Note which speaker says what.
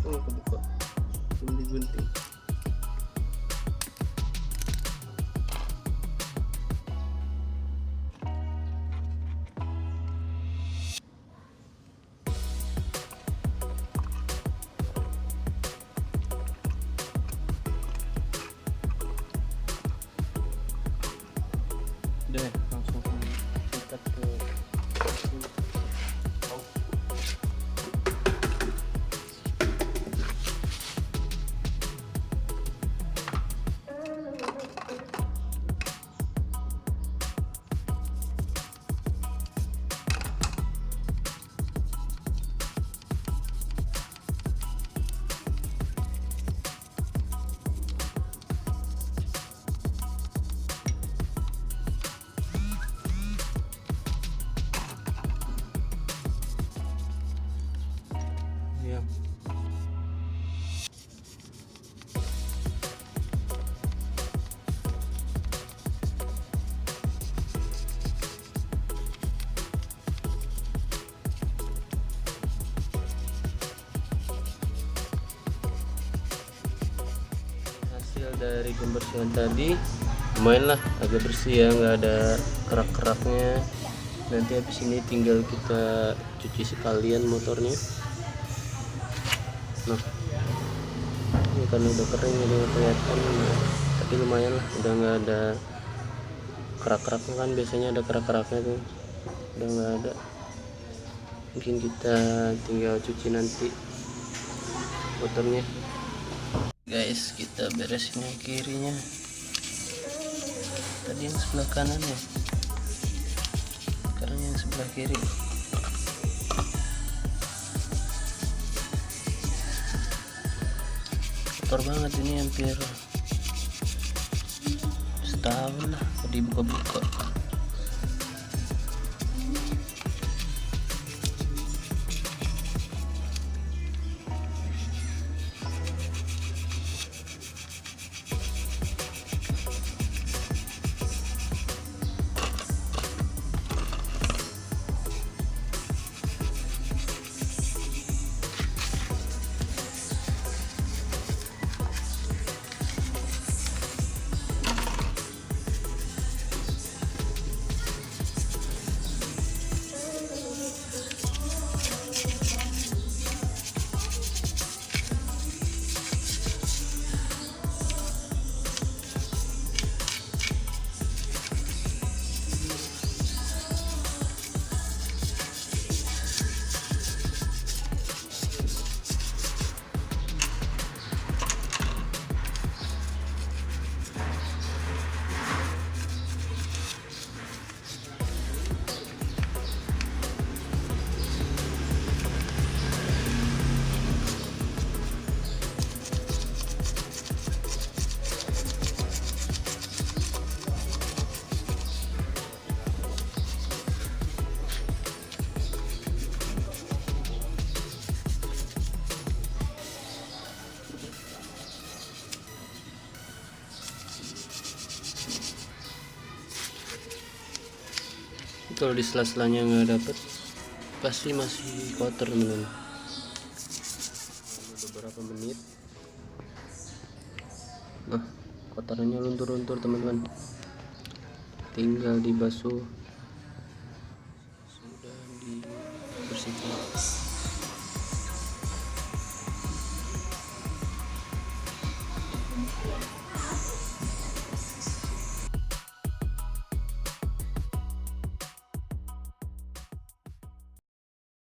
Speaker 1: Oh, kebuka. Belum digunting. Deh, langsung sikat ke ya. Hasil dari pembersihan tadi lumayan lah, agak bersih ya, nggak ada kerak-keraknya. Nanti habis ini tinggal kita cuci sekalian motornya. Nah, ini karena udah kering jadi nggak kelihatan, nah, tapi lumayan lah, udah nggak ada kerak-keraknya. Kan biasanya ada kerak-keraknya tuh, udah nggak ada. Mungkin kita tinggal cuci nanti motornya. Guys, kita beresin yang kirinya. Tadi yang sebelah kanan ya, sekarang yang sebelah kiri. Kotor banget ini, hampir setahun lah dibuka-buka. Kalau di sela-selanya nggak dapet, pasti masih kotor teman-teman. Beberapa menit, nah kotorannya luntur-luntur teman-teman, tinggal dibasuh, sudah dibersihkan.